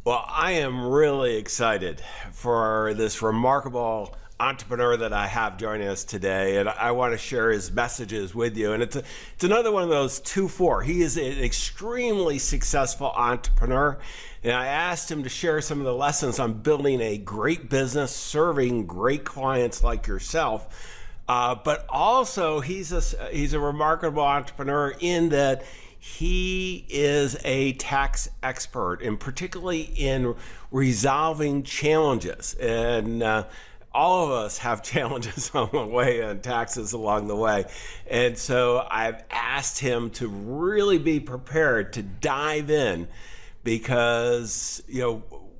Well, I am really excited for this remarkable entrepreneur that I have joining us today, and I want to share his messages with you. And it's another one of those 2-4. He is an extremely successful entrepreneur, and I asked him to share some of the lessons on building a great business, serving great clients like yourself. But also, he's a remarkable entrepreneur in that he is a tax expert, and particularly in resolving challenges. And all of us have challenges on the way and taxes along the way. And so I've asked him to really be prepared to dive in because,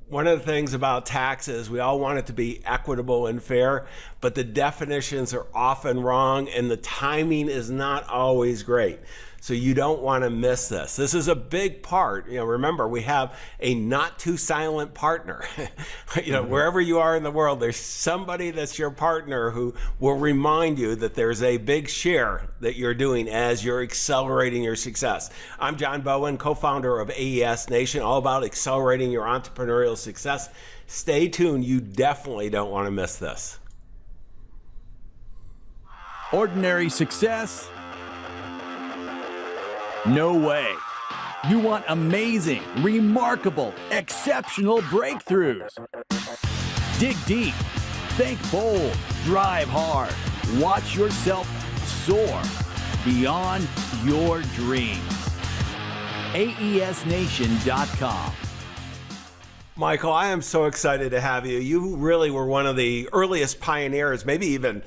one of the things about taxes, we all want it to be equitable and fair, but the definitions are often wrong and the timing is not always great. So you don't want to miss this. This is a big part. Remember, we have a not too silent partner. Wherever you are in the world, there's somebody that's your partner who will remind you that there's a big share that you're doing as you're accelerating your success. I'm John Bowen, co-founder of AES Nation, all about accelerating your entrepreneurial success. Stay tuned. You definitely don't want to miss this. Ordinary success? No way. You want amazing, remarkable, exceptional breakthroughs. Dig deep, think bold, drive hard, watch yourself soar beyond your dreams. AESNation.com. Michael, I am so excited to have you. You really were one of the earliest pioneers, maybe even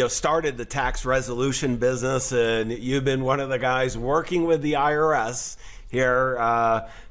started the tax resolution business, and you've been one of the guys working with the IRS here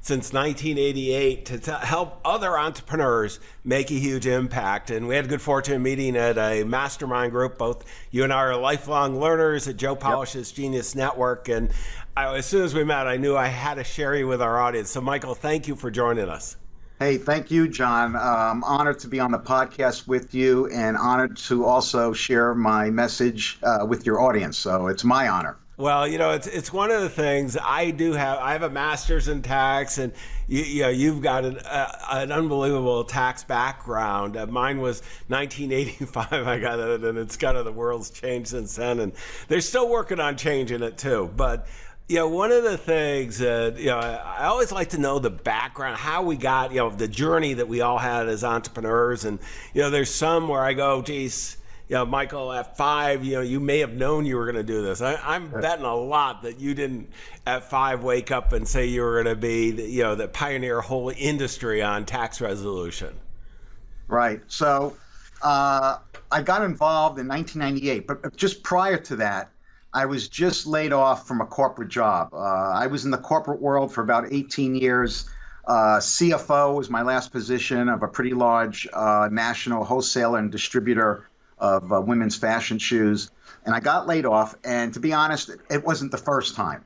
since 1988 to help other entrepreneurs make a huge impact. And we had good fortune meeting at a mastermind group. Both you and I are lifelong learners at Joe Polish's Genius Network. And as soon as we met, I knew I had to share you with our audience. So Michael, thank you for joining us. Hey, thank you, John. I'm honored to be on the podcast with you and honored to also share my message with your audience. So it's my honor. Well, it's one of the things I do have. I have a master's in tax, and you've got an unbelievable tax background. Mine was 1985. I got it, and it's kind of the world's changed since then, and they're still working on changing it too. But one of the things that, I always like to know the background, how we got, the journey that we all had as entrepreneurs. And, there's some where I go, geez, Michael, at 5, you may have known you were going to do this. I'm betting a lot that you didn't at 5 wake up and say you were going to be, the pioneer a whole industry on tax resolution. Right. So I got involved in 1998, but just prior to that, I was just laid off from a corporate job. I was in the corporate world for about 18 years. CFO was my last position of a pretty large national wholesaler and distributor of women's fashion shoes. And I got laid off. And to be honest, it wasn't the first time.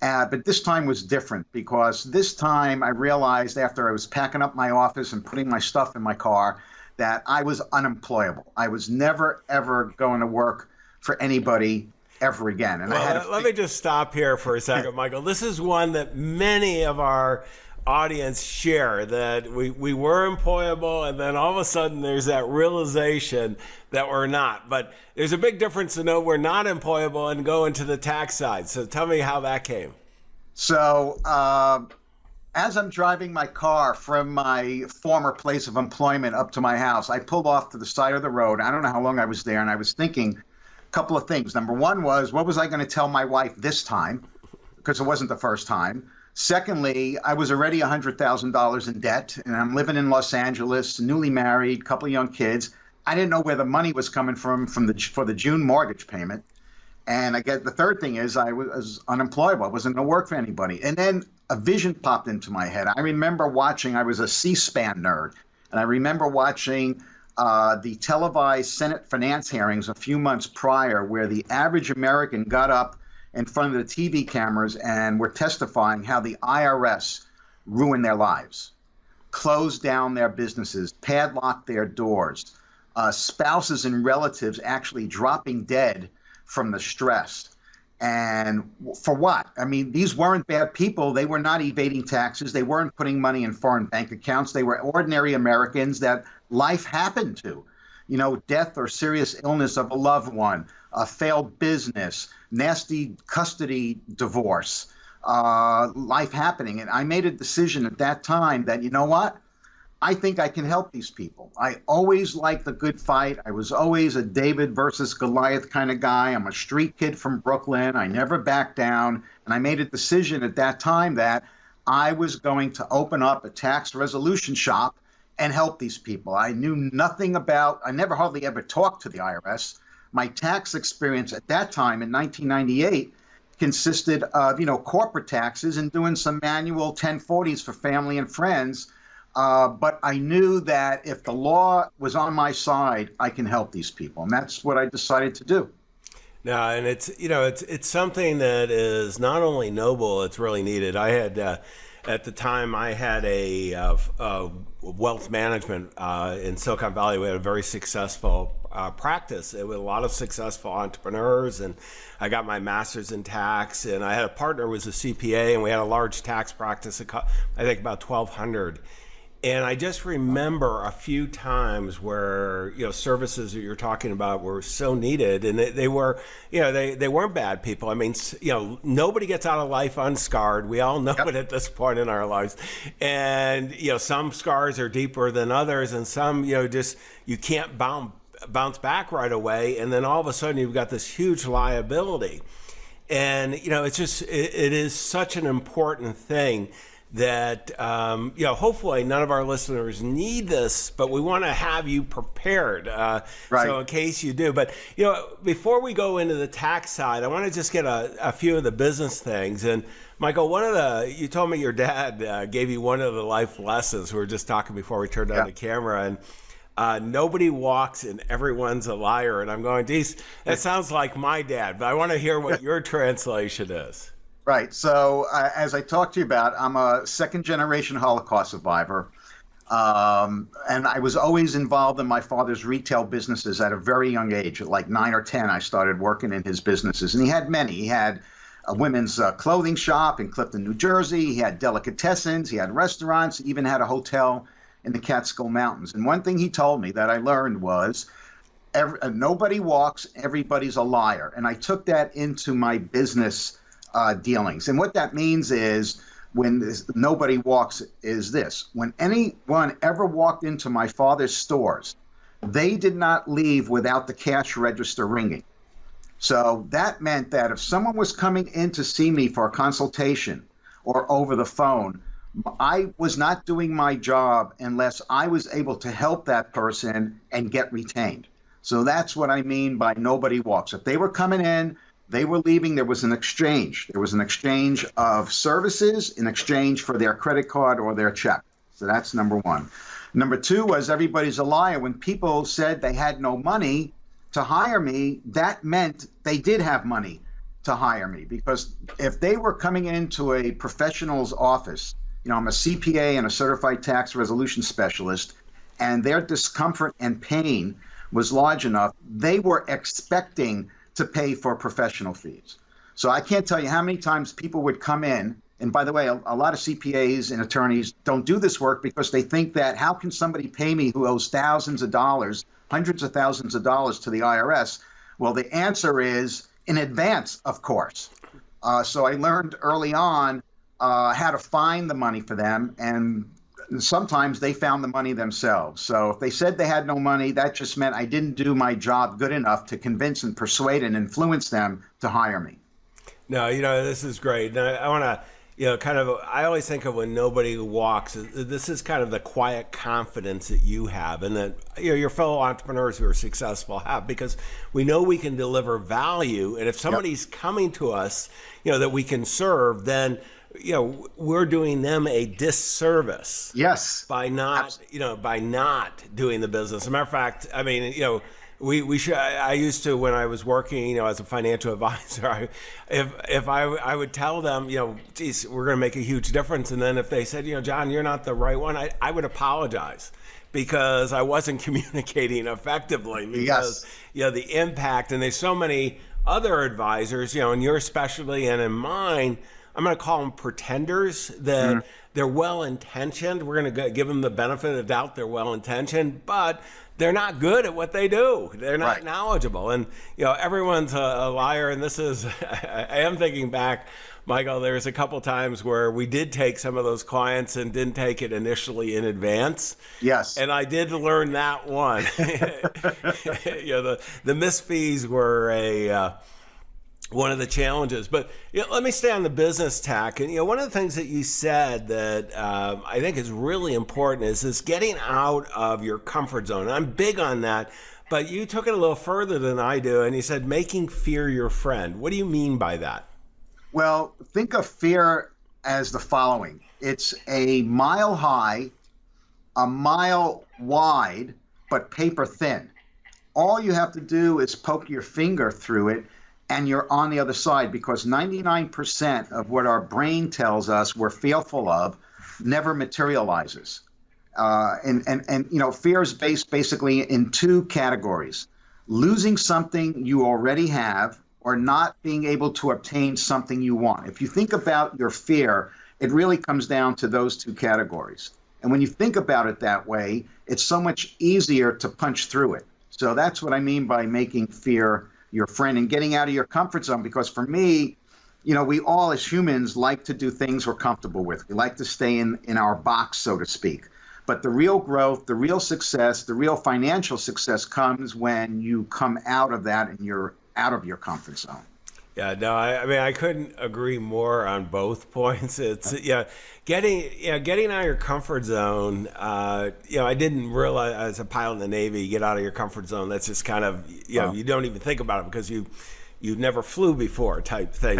But this time was different because this time I realized after I was packing up my office and putting my stuff in my car that I was unemployable. I was never, ever going to work for anybody ever again. And let me just stop here for a second, Michael. This is one that many of our audience share, that we were employable, and then all of a sudden there's that realization that we're not. But there's a big difference to know we're not employable and go into the tax side. So tell me how that came. So as I'm driving my car from my former place of employment up to my house, I pulled off to the side of the road. I don't know how long I was there, and I was thinking couple of things. Number one was, what was I going to tell my wife this time? Because it wasn't the first time. Secondly, I was already $100,000 in debt, and I'm living in Los Angeles, newly married, couple of young kids. I didn't know where the money was coming from for the June mortgage payment. And I get the third thing is I was unemployable. I wasn't going to work for anybody. And then a vision popped into my head. I remember watching, I was a C-SPAN nerd, and I remember watching the televised Senate finance hearings a few months prior, where the average American got up in front of the TV cameras and were testifying how the IRS ruined their lives, closed down their businesses, padlocked their doors, spouses and relatives actually dropping dead from the stress. And for what? I mean, these weren't bad people. They were not evading taxes. They weren't putting money in foreign bank accounts. They were ordinary Americans that life happened to. You know, death or serious illness of a loved one, a failed business, nasty custody divorce, life happening. And I made a decision at that time that, you know what? I think I can help these people. I always liked the good fight. I was always a David versus Goliath kind of guy. I'm a street kid from Brooklyn. I never backed down. And I made a decision at that time that I was going to open up a tax resolution shop and help these people. I knew nothing about, I never hardly ever talked to the IRS. My tax experience at that time in 1998 consisted of, corporate taxes and doing some manual 1040s for family and friends. But I knew that if the law was on my side, I can help these people. And that's what I decided to do. No, and it's something that is not only noble, it's really needed. I had, at the time, I had a wealth management in Silicon Valley. We had a very successful practice with a lot of successful entrepreneurs, and I got my master's in tax, and I had a partner who was a CPA, and we had a large tax practice, I think about 1,200. And I just remember a few times where, services that you're talking about were so needed, and they were, they weren't bad people. I mean, nobody gets out of life unscarred. We all know it at this point in our lives. And, some scars are deeper than others, and some, just, you can't bounce back right away. And then all of a sudden you've got this huge liability. And, it's just, it is such an important thing that, hopefully none of our listeners need this, but we want to have you prepared. Right. So in case you do. But, before we go into the tax side, I want to just get a few of the business things. And Michael, you told me your dad gave you one of the life lessons. We were just talking before we turned on the camera, and nobody walks and everyone's a liar. And I'm going, geez, that sounds like my dad, but I want to hear what your translation is. Right. So as I talked to you about, I'm a second-generation Holocaust survivor. And I was always involved in my father's retail businesses at a very young age. At like 9 or 10, I started working in his businesses. And he had many. He had a women's clothing shop in Clifton, New Jersey. He had delicatessens. He had restaurants. He even had a hotel in the Catskill Mountains. And one thing he told me that I learned was, nobody walks, everybody's a liar. And I took that into my business dealings. And what that means is, when nobody walks, is this. When anyone ever walked into my father's stores, they did not leave without the cash register ringing. So that meant that if someone was coming in to see me for a consultation or over the phone, I was not doing my job unless I was able to help that person and get retained. So that's what I mean by nobody walks. If they were coming in, they were leaving, there was an exchange. There was an exchange of services in exchange for their credit card or their check. So that's number one. Number two was, everybody's a liar. When people said they had no money to hire me, that meant they did have money to hire me. Because if they were coming into a professional's office, I'm a CPA and a certified tax resolution specialist, and their discomfort and pain was large enough, they were expecting to pay for professional fees. So I can't tell you how many times people would come in, and by the way, a lot of CPAs and attorneys don't do this work because they think that, how can somebody pay me who owes thousands of dollars, hundreds of thousands of dollars to the IRS? Well, the answer is in advance, of course. So I learned early on how to find the money for them, and sometimes they found the money themselves. So if they said they had no money, that just meant I didn't do my job good enough to convince and persuade and influence them to hire me. No, this is great. And I want to, I always think of when nobody walks, this is kind of the quiet confidence that you have and that your fellow entrepreneurs who are successful have, because we know we can deliver value. And if somebody's coming to us, that we can serve, then we're doing them a disservice. Yes. By not, by not doing the business. As a matter of fact, I mean, we should. I used to, when I was working, as a financial advisor, if I would tell them, geez, we're going to make a huge difference, and then if they said, John, you're not the right one, I would apologize, because I wasn't communicating effectively. Because the impact, and there's so many other advisors, in your specialty and in mine, I'm going to call them pretenders, that they're well-intentioned. We're going to give them the benefit of the doubt. They're well-intentioned, but they're not good at what they do. They're not knowledgeable. And, everyone's a liar. And this is, I am thinking back, Michael, there's a couple times where we did take some of those clients and didn't take it initially in advance. Yes. And I did learn that one. The missed fees were one of the challenges. But let me stay on the business tack. And one of the things that you said that I think is really important is this getting out of your comfort zone. And I'm big on that, but you took it a little further than I do, and you said making fear your friend. What do you mean by that? Well, think of fear as the following. It's a mile high, a mile wide, but paper thin. All you have to do is poke your finger through it, and you're on the other side, because 99% of what our brain tells us we're fearful of never materializes. And fear is based basically in two categories: losing something you already have, or not being able to obtain something you want. If you think about your fear, it really comes down to those two categories. And when you think about it that way, it's so much easier to punch through it. So that's what I mean by making fear your friend and getting out of your comfort zone. Because for me, we all as humans like to do things we're comfortable with. We like to stay in our box, so to speak. But the real growth, the real success, the real financial success comes when you come out of that and you're out of your comfort zone. Yeah, no, I couldn't agree more on both points. It's getting out of your comfort zone. I didn't realize as a pilot in the Navy, you get out of your comfort zone. That's just kind of you don't even think about it because you never flew before type thing.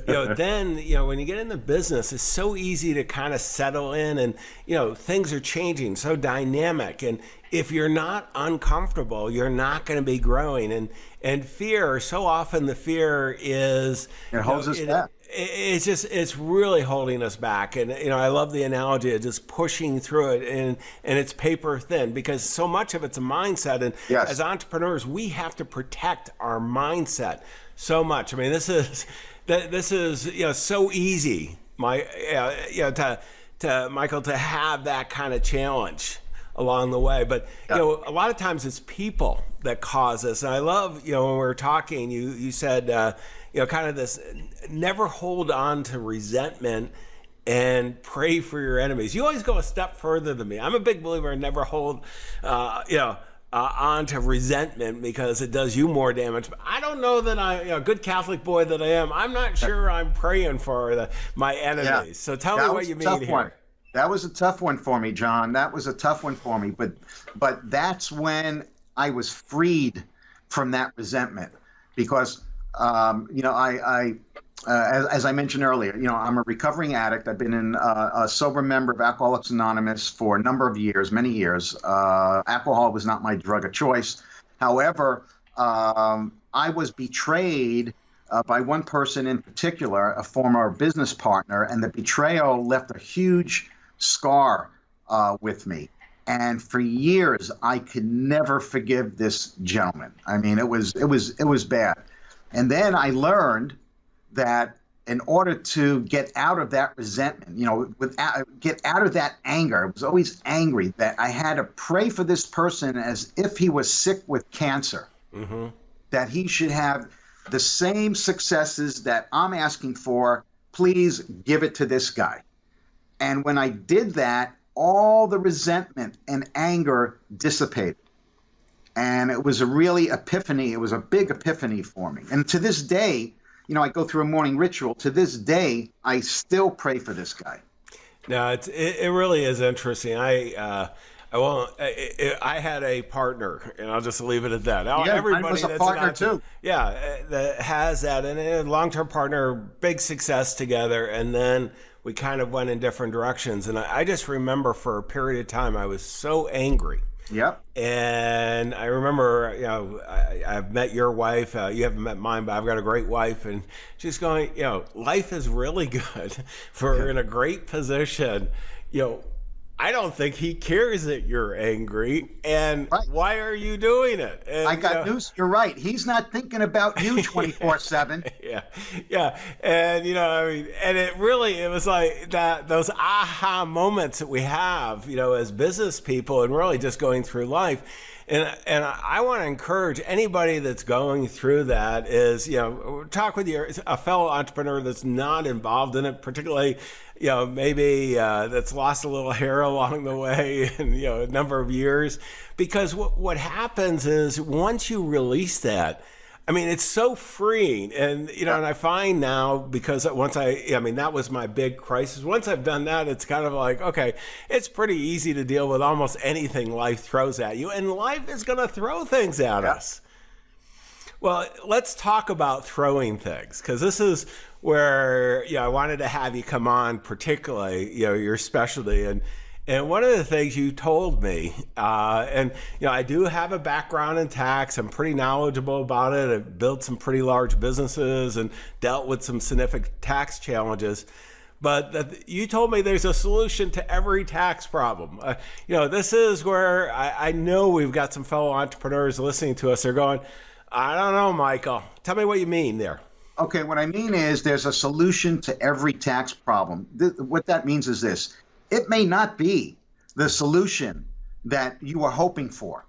But then when you get in the business, it's so easy to kind of settle in, and things are changing, so dynamic, and if you're not uncomfortable, you're not going to be growing. And fear, so often the fear is it holds us back. It's really holding us back. And I love the analogy of just pushing through it, and it's paper thin, because so much of it's a mindset. And as entrepreneurs, we have to protect our mindset so much. I mean, this is so easy, to Michael, to have that kind of challenge along the way. But a lot of times it's people that cause us. And I love when we were talking, you said kind of this: never hold on to resentment and pray for your enemies. You always go a step further than me. I'm a big believer in never hold on to resentment, because it does you more damage. But I don't know that I, good Catholic boy that I am, I'm not sure I'm praying for my enemies. Yeah. So tell me what you mean here. That was a tough one for me, John. That was a tough one for me. But that's when I was freed from that resentment, because as I mentioned earlier, I'm a recovering addict. I've been a sober member of Alcoholics Anonymous for a number of years, many years. Alcohol was not my drug of choice. However, I was betrayed by one person in particular, a former business partner, and the betrayal left a huge scar with me. And for years, I could never forgive this gentleman. I mean, it was bad. And then I learned that in order to get out of that resentment, get out of that anger, I was always angry, that I had to pray for this person as if he was sick with cancer, that he should have the same successes that I'm asking for. Please give it to this guy. And when I did that, all the resentment and anger dissipated. And it was a really epiphany. It was a big epiphany for me. And to this day, I go through a morning ritual. To this day, I still pray for this guy. No, it really is interesting. I had a partner, and I'll just leave it at that. Everybody was a partner too. That has that, and a long-term partner, big success together, and then we kind of went in different directions. And I just remember for a period of time, I was so angry. Yep. And I remember, I've met your wife. You haven't met mine, but I've got a great wife. And she's going, life is really good. We're in a great position. I don't think he cares that you're angry. And Right. why are you doing it? And, I got news. You're right. He's not thinking about you 24/7. Yeah, yeah, and I mean, and it was like that, those aha moments that we have, as business people, and really just going through life. And I want to encourage anybody that's going through that is, talk with a fellow entrepreneur that's not involved in it, particularly, maybe that's lost a little hair along the way and, a number of years. Because what happens is once you release that, I mean, it's so freeing. And, and I find now, because that was my big crisis. Once I've done that, it's kind of like, okay, it's pretty easy to deal with almost anything life throws at you. And life is going to throw things at us. Well, let's talk about throwing things, because this is where, I wanted to have you come on, particularly, your specialty. And one of the things you told me, and I do have a background in tax. I'm pretty knowledgeable about it. I've built some pretty large businesses and dealt with some significant tax challenges. But you told me there's a solution to every tax problem. This is where I know we've got some fellow entrepreneurs listening to us. They're going, I don't know, Michael. Tell me what you mean there. Okay, what I mean is there's a solution to every tax problem. What that means is this. It may not be the solution that you are hoping for.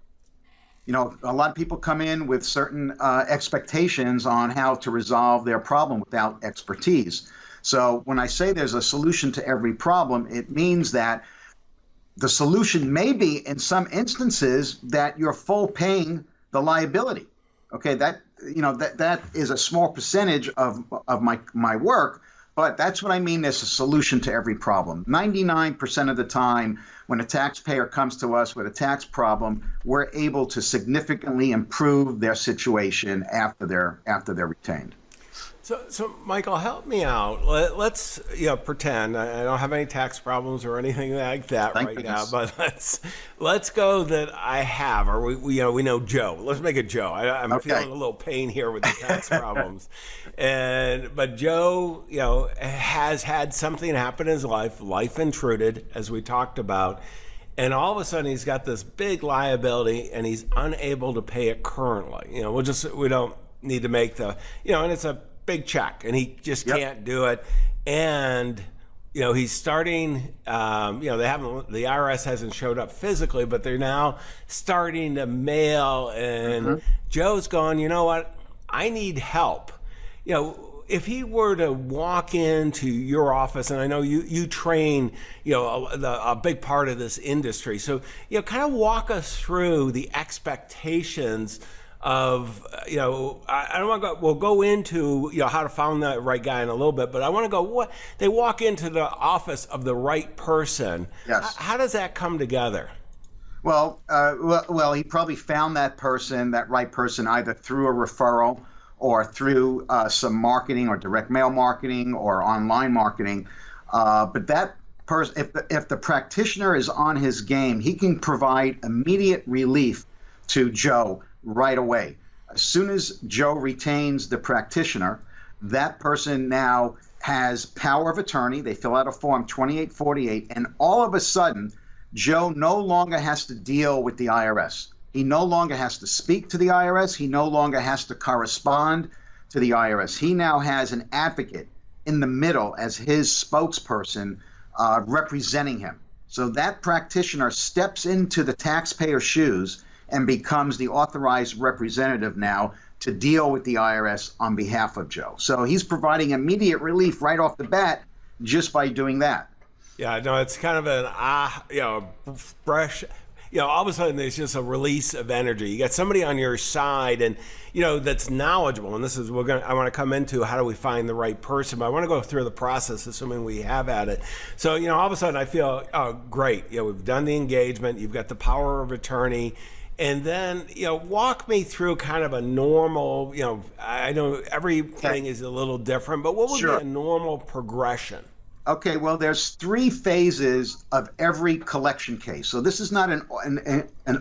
A lot of people come in with certain expectations on how to resolve their problem without expertise. So when I say there's a solution to every problem, it means that the solution may be, in some instances, that you're full paying the liability. Okay, that is a small percentage of my work. But that's what I mean. There's a solution to every problem. 99% of the time, when a taxpayer comes to us with a tax problem, we're able to significantly improve their situation after they're retained. So Michael, help me out. Let's pretend I don't have any tax problems or anything like that Thank right goodness. now. But let's go that I have, or we know Joe. Let's make it Joe. I'm Okay. feeling a little pain here with the tax problems, but Joe, has had something happen in his life. Life intruded, as we talked about. And all of a sudden, he's got this big liability, and he's unable to pay it currently. We don't need to make and it's a big check, and he just can't do it. And he's starting. The IRS hasn't showed up physically, but they're now starting to mail. And Joe's going, you know what? I need help. If he were to walk into your office, and I know you train, a big part of this industry, so kind of walk us through the expectations of, I don't want to go, we'll go into, how to find the right guy in a little bit, but I want to go, they walk into the office of the right person. Yes. How does that come together? Well, he probably found that right person, either through a referral or through some marketing or direct mail marketing or online marketing. But that person, if the practitioner is on his game, he can provide immediate relief to Joe right away. As soon as Joe retains the practitioner, that person now has power of attorney. They fill out a form 2848, and all of a sudden, Joe no longer has to deal with the IRS. He no longer has to speak to the IRS. He no longer has to correspond to the IRS. He now has an advocate in the middle as his spokesperson representing him. So that practitioner steps into the taxpayer's shoes and becomes the authorized representative now to deal with the IRS on behalf of Joe. So he's providing immediate relief right off the bat just by doing that. Yeah, no, it's kind of an fresh. All of a sudden there's just a release of energy. You got somebody on your side, and that's knowledgeable. And this is I want to come into how do we find the right person. But I want to go through the process, assuming we have at it. So all of a sudden I feel, oh, great. We've done the engagement. You've got the power of attorney. And then, walk me through kind of a normal, I know everything is a little different, but what would be a normal progression? Okay, well, there's 3 phases of every collection case. So this is not an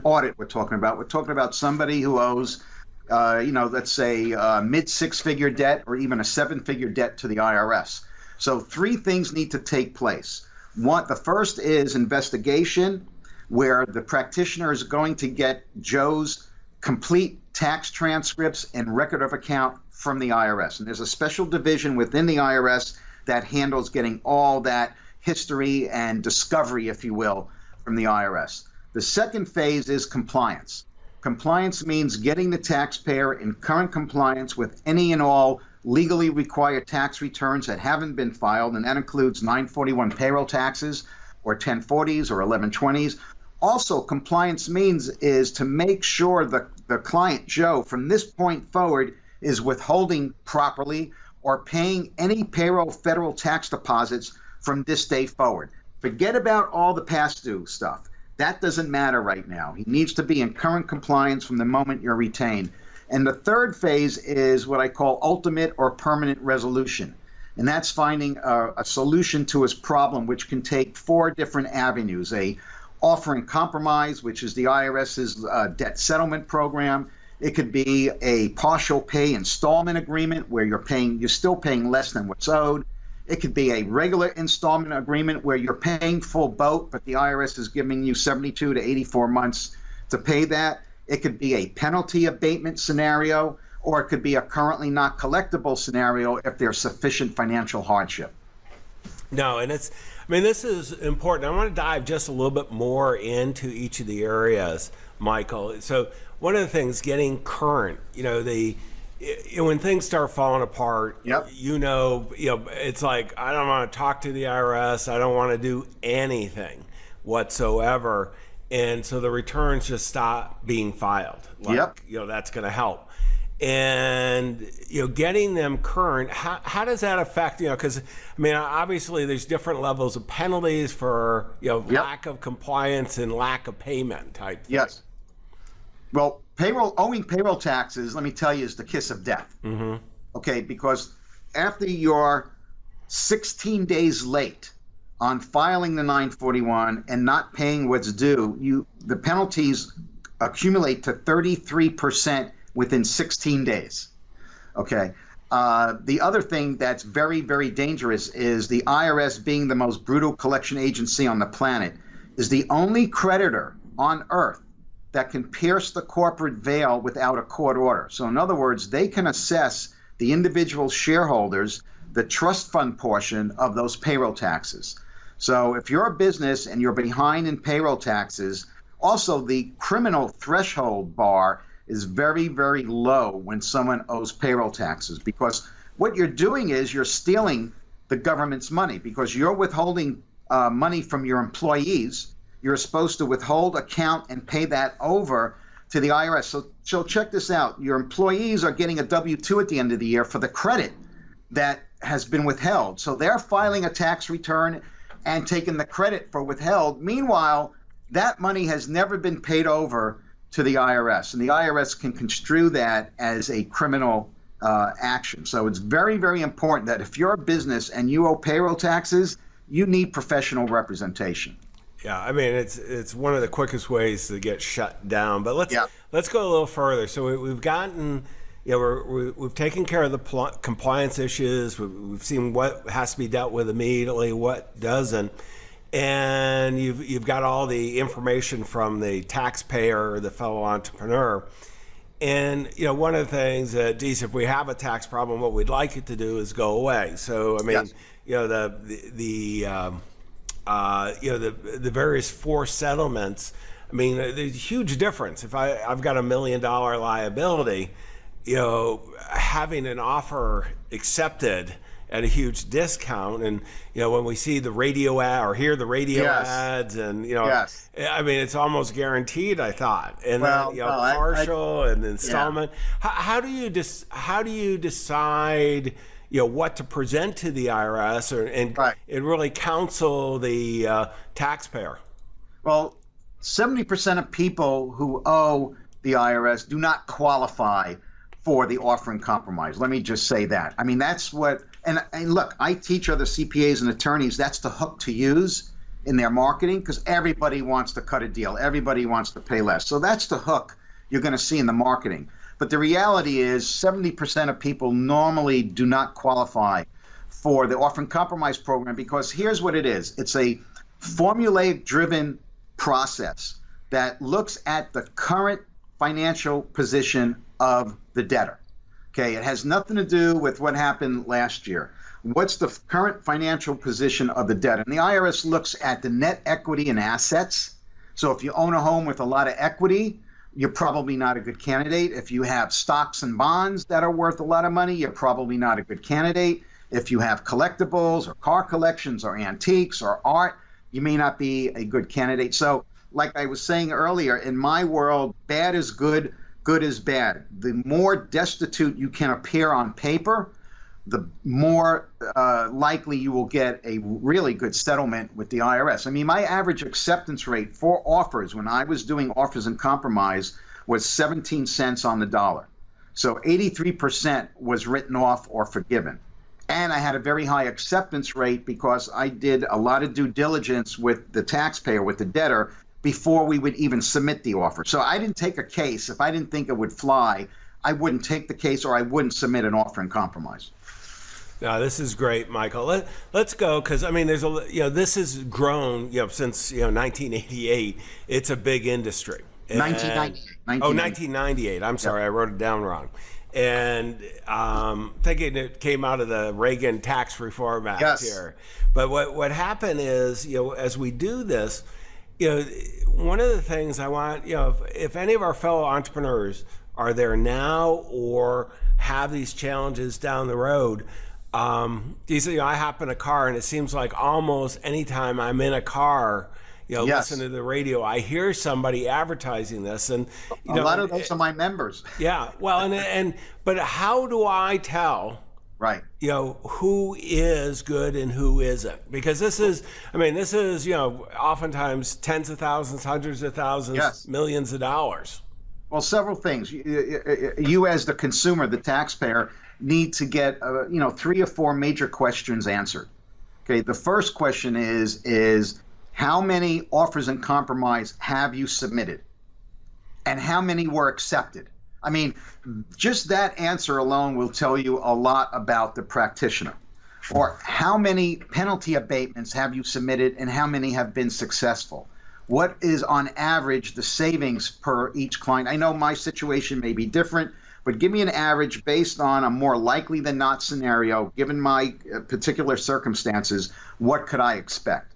audit we're talking about. We're talking about somebody who owes, let's say mid 6-figure debt or even a 7-figure debt to the IRS. So 3 things need to take place. The first is investigation, where the practitioner is going to get Joe's complete tax transcripts and record of account from the IRS. And there's a special division within the IRS that handles getting all that history and discovery, if you will, from the IRS. The second phase is compliance. Compliance means getting the taxpayer in current compliance with any and all legally required tax returns that haven't been filed, and that includes 941 payroll taxes or 1040s or 1120s. Also, compliance means is to make sure the client, Joe, from this point forward is withholding properly or paying any payroll federal tax deposits from this day forward. Forget about all the past due stuff. That doesn't matter right now. He needs to be in current compliance from the moment you're retained. And the third phase is what I call ultimate or permanent resolution. And that's finding a solution to his problem, which can take 4 different avenues. A offering compromise, which is the IRS's debt settlement program. It could be a partial pay installment agreement where you're still paying less than what's owed. It could be a regular installment agreement where you're paying full boat, but the IRS is giving you 72 to 84 months to pay that. It could be a penalty abatement scenario, or it could be a currently not collectible scenario if there's sufficient financial hardship. No, and this is important. I want to dive just a little bit more into each of the areas, Michael. So one of the things, getting current, when things start falling apart, yep. It's like, I don't want to talk to the IRS. I don't want to do anything whatsoever. And so the returns just stop being filed. Yep. That's going to help. And, getting them current, how does that affect, because, obviously there's different levels of penalties for, Yep. lack of compliance and lack of payment type thing. Yes. Well, owing payroll taxes, let me tell you, is the kiss of death. Mm-hmm. Okay, because after you're 16 days late on filing the 941 and not paying what's due, the penalties accumulate to 33% within 16 days. Okay. The other thing that's very, very dangerous is the IRS, being the most brutal collection agency on the planet, is the only creditor on earth that can pierce the corporate veil without a court order. So in other words, they can assess the individual shareholders the trust fund portion of those payroll taxes. So if you're a business and you're behind in payroll taxes, also the criminal threshold bar is very, very low when someone owes payroll taxes, because what you're doing is you're stealing the government's money, because you're withholding money from your employees. You're supposed to withhold, account, and pay that over to the IRS. So check this out. Your employees are getting a W-2 at the end of the year for the credit that has been withheld. So they're filing a tax return and taking the credit for withheld. Meanwhile, that money has never been paid over to the IRS, and the IRS can construe that as a criminal action. So it's very, very important that if you're a business and you owe payroll taxes, you need professional representation. Yeah, it's one of the quickest ways to get shut down. But let's go a little further. So we've gotten, we've taken care of the compliance issues. We've seen what has to be dealt with immediately, what doesn't, and you've got all the information from the taxpayer or the fellow entrepreneur. And one of the things that, geez, if we have a tax problem, what we'd like it to do is go away. So Yes. The various forced settlements. There's a huge difference. If I've got $1 million liability, having an offer accepted at a huge discount, and when we see the radio ad or hear the radio Yes. ads, and Yes. it's almost guaranteed, I thought. And Well, then no, partial and installment. Yeah. How do you decide what to present to the IRS and Right. really counsel the taxpayer? Well, 70% of people who owe the IRS do not qualify for the offering compromise. Let me just say that. That's what, and look, I teach other CPAs and attorneys, that's the hook to use in their marketing, because everybody wants to cut a deal. Everybody wants to pay less. So that's the hook you're going to see in the marketing. But the reality is 70% of people normally do not qualify for the Offer and Compromise program, because here's what it is. It's a formulaic-driven process that looks at the current financial position of the debtor. Okay, it has nothing to do with what happened last year. What's the current financial position of the debtor? And the IRS looks at the net equity and assets. So if you own a home with a lot of equity, you're probably not a good candidate. If you have stocks and bonds that are worth a lot of money, you're probably not a good candidate. If you have collectibles or car collections or antiques or art, you may not be a good candidate. So like I was saying earlier, in my world, bad is good, good is bad. The more destitute you can appear on paper, the more likely you will get a really good settlement with the IRS. I mean, my average acceptance rate for offers when I was doing offers and compromise was 17 cents on the dollar. So 83% was written off or forgiven. And I had a very high acceptance rate because I did a lot of due diligence with the taxpayer, with the debtor, before we would even submit the offer. So I didn't take a case. If I didn't think it would fly, I wouldn't take the case or I wouldn't submit an offer and compromise. No, this is great, Michael. Let's go, because I mean, there's this has grown, since 1988. It's a big industry. 1998. 1998. I'm sorry, I wrote it down wrong. And thinking it came out of the Reagan Tax Reform Act here. But what happened is, as we do this, one of the things I want, if any of our fellow entrepreneurs are there now or have these challenges down the road, I hop in a car and it seems like almost anytime I'm in a car, listen to the radio, I hear somebody advertising this, and a lot of those are my members. Yeah, well, but how do I tell? Right. Who is good and who isn't? Because this is oftentimes tens of thousands, hundreds of thousands, millions of dollars. Well, several things. You as the consumer, the taxpayer, need to get 3 or 4 major questions answered. Okay, the first question is how many offers and compromise have you submitted, and how many were accepted? I mean, just that answer alone will tell you a lot about the practitioner. Or how many penalty abatements have you submitted and how many have been successful? What is on average the savings per each client? I know my situation may be different, but give me an average based on a more likely than not scenario. Given my particular circumstances, what could I expect?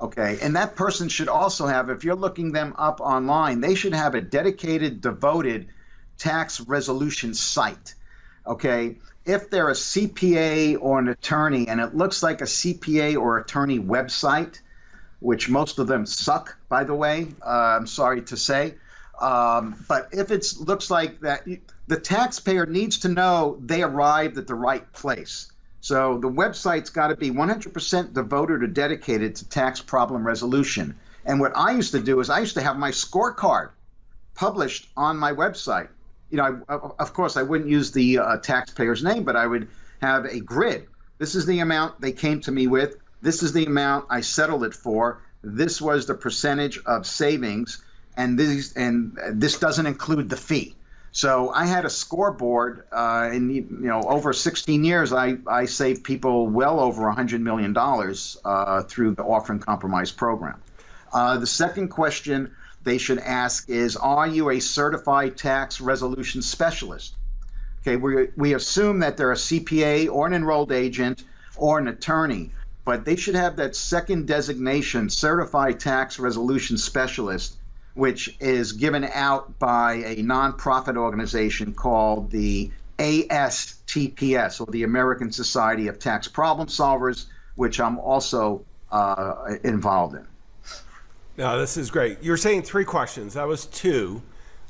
Okay, and that person should also have, if you're looking them up online, they should have a dedicated, devoted tax resolution site. Okay, if they're a CPA or an attorney and it looks like a CPA or attorney website, which most of them suck, by the way, I'm sorry to say, but if it looks like that, the taxpayer needs to know they arrived at the right place. So the website's got to be 100% devoted or dedicated to tax problem resolution. And what I used to do is I used to have my scorecard published on my website. Of course, I wouldn't use the taxpayer's name, but I would have a grid. This is the amount they came to me with. This is the amount I settled it for. This was the percentage of savings, and this doesn't include the fee. So I had a scoreboard, and over 16 years, I saved people well over $100 million through the Offer and Compromise program. The second question they should ask is, are you a certified tax resolution specialist? Okay, we assume that they're a CPA or an enrolled agent or an attorney, but they should have that second designation, certified tax resolution specialist, which is given out by a nonprofit organization called the ASTPS, or the American Society of Tax Problem Solvers, which I'm also involved in. No, this is great. You were saying 3 questions. That was 2.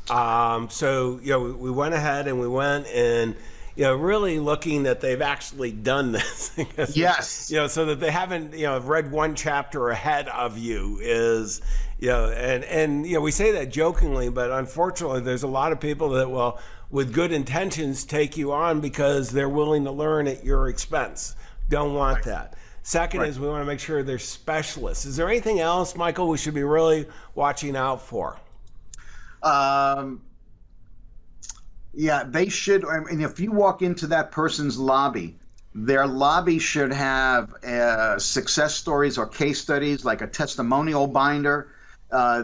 So, we went ahead and we went and, really looking that they've actually done this. Yes. So that they haven't, read one chapter ahead of you is, and we say that jokingly, but unfortunately there's a lot of people that will, with good intentions, take you on because they're willing to learn at your expense. Don't want that. Second is we want to make sure they're specialists. Is there anything else, Michael, we should be really watching out for? Yeah, they should. I mean, if you walk into that person's lobby their lobby should have success stories or case studies, like a testimonial binder.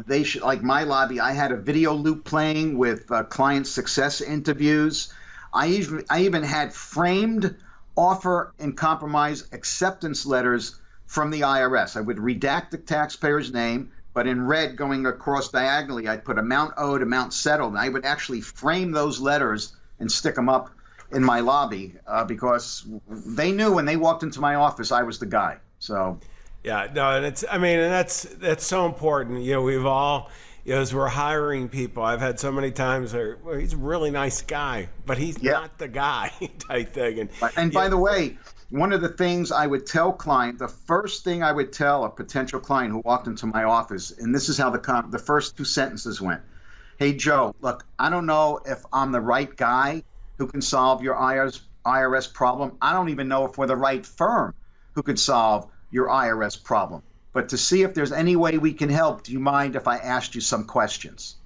They should, like my lobby, I had a video loop playing with client success interviews. I even had framed offer and compromise acceptance letters from the IRS. I would redact the taxpayer's name, but in red going across diagonally, I'd put amount owed, amount settled. And I would actually frame those letters and stick them up in my lobby because they knew when they walked into my office, I was the guy. So, yeah, no, and that's so important. We've all, as we're hiring people, I've had so many times where, well, he's a really nice guy, but he's not the guy type thing. And by the way, one of the things I would tell the first thing I would tell a potential client who walked into my office, and this is how the first two sentences went. Hey, Joe, look, I don't know if I'm the right guy who can solve your IRS problem. I don't even know if we're the right firm who could solve your IRS problem. But to see if there's any way we can help, do you mind if I asked you some questions?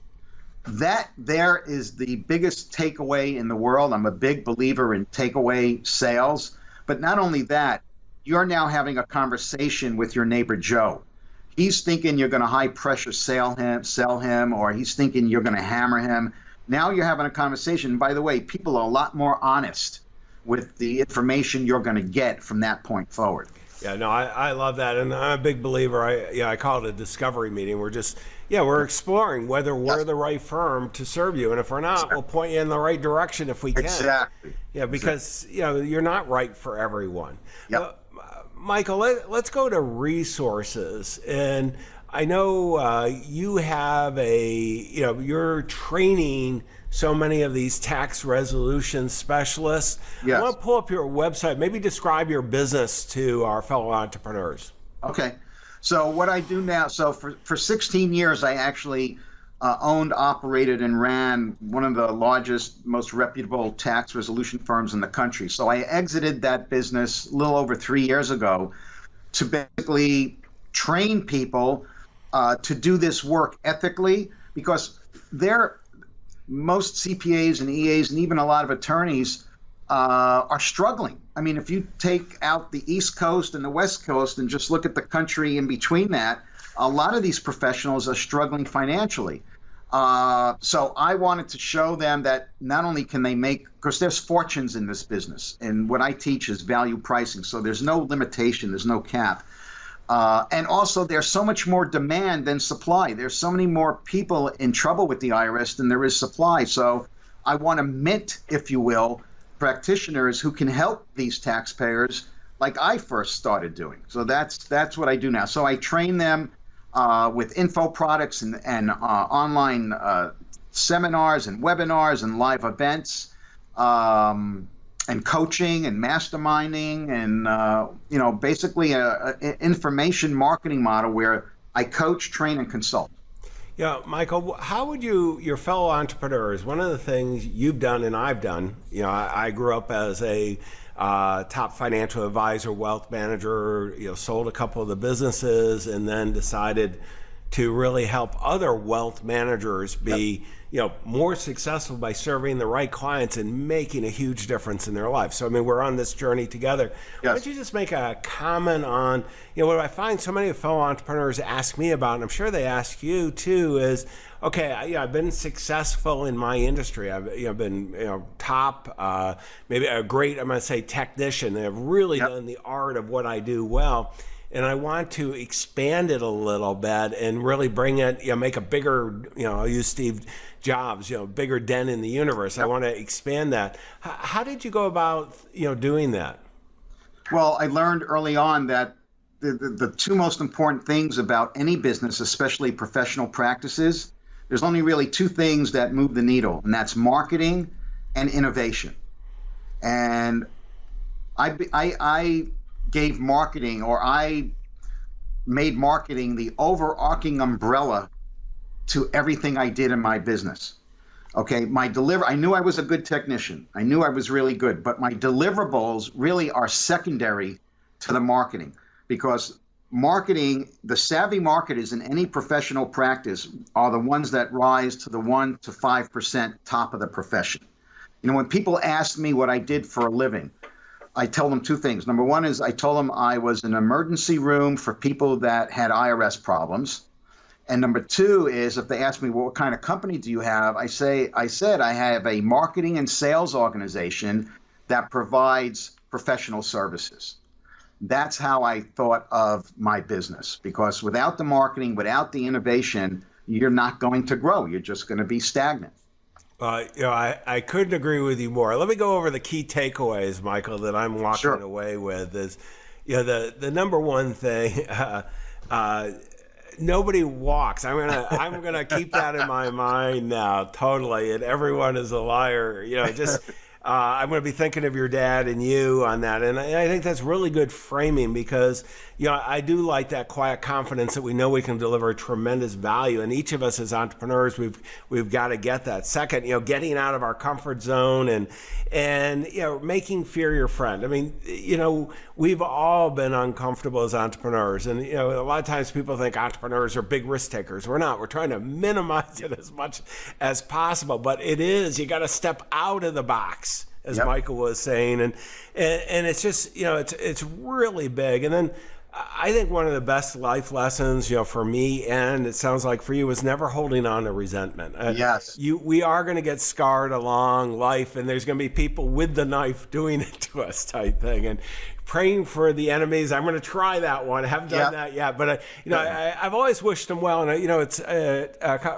That there is the biggest takeaway in the world. I'm a big believer in takeaway sales. But not only that, you're now having a conversation with your neighbor Joe. He's thinking you're going to high pressure sell him, or he's thinking you're going to hammer him. Now you're having a conversation. By the way, people are a lot more honest with the information you're going to get from that point forward. Yeah, no, I love that, and I'm a big believer. I call it a discovery meeting. We're exploring whether we're the right firm to serve you, and if we're not, we'll point you in the right direction if we can. Exactly. Yeah, because you're not right for everyone. Yep. Michael, let's go to resources, and I know you have you're training so many of these tax resolution specialists. Yes. I want to pull up your website, maybe describe your business to our fellow entrepreneurs. Okay. So what I do now, for 16 years, I actually owned, operated, and ran one of the largest, most reputable tax resolution firms in the country. So I exited that business a little over 3 years ago to basically train people to do this work ethically, because most CPAs and EAs and even a lot of attorneys are struggling. I mean, if you take out the East Coast and the West Coast and just look at the country in between that, a lot of these professionals are struggling financially. So I wanted to show them that not only can they make, because there's fortunes in this business, and what I teach is value pricing, so there's no limitation, there's no cap. And also, there's so much more demand than supply. There's so many more people in trouble with the IRS than there is supply. So I want to mint, if you will, practitioners who can help these taxpayers like I first started doing. So that's what I do now. So I train them with info products and online seminars and webinars and live events. And coaching and masterminding and, basically an information marketing model where I coach, train, and consult. Yeah, Michael, how would your fellow entrepreneurs, one of the things you've done and I've done, I grew up as a top financial advisor, wealth manager, sold a couple of the businesses, and then decided to really help other wealth managers be more successful by serving the right clients and making a huge difference in their life. So, we're on this journey together. Yes. Why don't you just make a comment on, what I find so many fellow entrepreneurs ask me about, and I'm sure they ask you too, is, okay, I've been successful in my industry. I've been, top, maybe a great, I'm going to say technician. I've really done the art of what I do well. And I want to expand it a little bit and really bring it, make a bigger, I'll use Steve Jobs, bigger dent in the universe. I want to expand that. How did you go about, doing that? Well, I learned early on that the two most important things about any business, especially professional practices, there's only really two things that move the needle, and that's marketing and innovation. And I gave marketing, or I made marketing the overarching umbrella to everything I did in my business. Okay, I knew I was a good technician. I knew I was really good, but my deliverables really are secondary to the marketing, because marketing, the savvy marketers in any professional practice are the ones that rise to the 1% to 5% top of the profession. When people ask me what I did for a living, I tell them two things. Number one is I told them I was an emergency room for people that had IRS problems. And number two is if they ask me, well, what kind of company do you have? I said I have a marketing and sales organization that provides professional services. That's how I thought of my business, because without the marketing, without the innovation, you're not going to grow. You're just going to be stagnant. I couldn't agree with you more. Let me go over the key takeaways, Michael, that I'm walking away with. Is, the number one thing. Nobody walks. I'm gonna keep that in my mind now, totally. And everyone is a liar. I'm going to be thinking of your dad and you on that. And I think that's really good framing, because, I do like that quiet confidence that we know we can deliver tremendous value. And each of us as entrepreneurs, we've got to get that. Second, getting out of our comfort zone and making fear your friend. I mean, we've all been uncomfortable as entrepreneurs. And, a lot of times people think entrepreneurs are big risk takers. We're not. We're trying to minimize it as much as possible. But it is. You got to step out of the box, as Michael was saying. And it's just, it's really big. And then I think one of the best life lessons, for me, and it sounds like for you, is never holding on to resentment. Yes. We are going to get scarred along life, and there's going to be people with the knife doing it to us type thing. And praying for the enemies. I'm going to try that one. I haven't done that yet, but I've always wished them well. And it's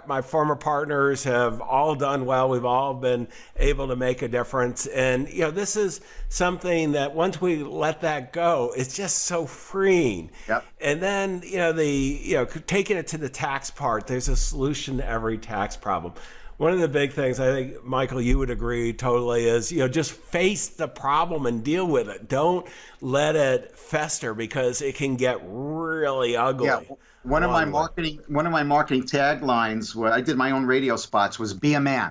my former partners have all done well. We've all been able to make a difference. And this is something that once we let that go, it's just so freeing. Yep. And then taking it to the tax part, there's a solution to every tax problem. One of the big things, I think, Michael, you would agree totally, is, just face the problem and deal with it. Don't let it fester, because it can get really ugly. Yeah. One of my marketing taglines, where I did my own radio spots, was "Be a man,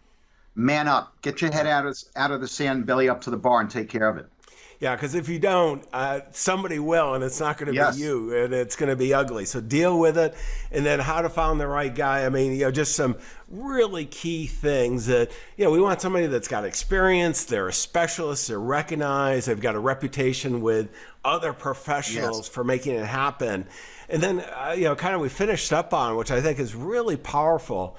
man up, get your head out of the sand, belly up to the bar, and take care of it." Yeah, because if you don't, somebody will, and it's not going to be you, and it's going to be ugly. So deal with it. And then how to find the right guy. I mean, just some really key things that, we want somebody that's got experience, they're a specialist, they're recognized, they've got a reputation with other professionals for making it happen. And then, kind of we finished up on, which I think is really powerful.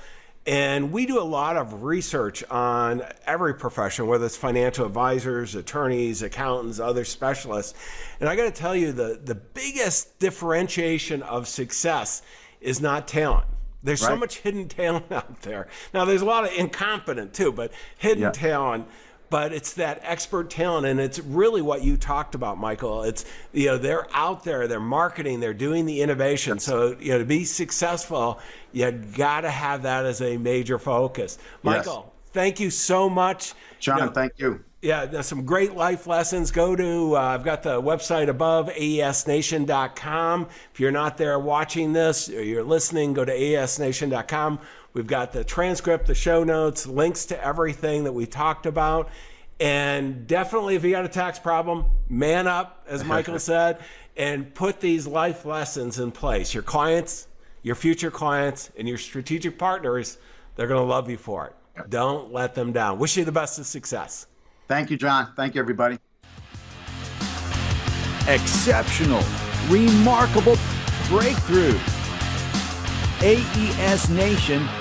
And we do a lot of research on every profession, whether it's financial advisors, attorneys, accountants, other specialists. And I got to tell you, the biggest differentiation of success is not talent. There's so much hidden talent out there. Now, there's a lot of incompetent too, but hidden talent. But it's that expert talent, and it's really what you talked about, Michael. It's, they're out there, they're marketing, they're doing the innovation. So, to be successful, you got to have that as a major focus. Michael, thank you so much. John, thank you. Yeah, there's some great life lessons. Go to, I've got the website above, aesnation.com. If you're not there watching this or you're listening, go to aesnation.com. We've got the transcript, the show notes, links to everything that we talked about. And definitely, if you got a tax problem, man up, as Michael said, and put these life lessons in place. Your clients, your future clients, and your strategic partners, they're going to love you for it. Yep. Don't let them down. Wish you the best of success. Thank you, John. Thank you, everybody. Exceptional, remarkable breakthroughs. aesnation.com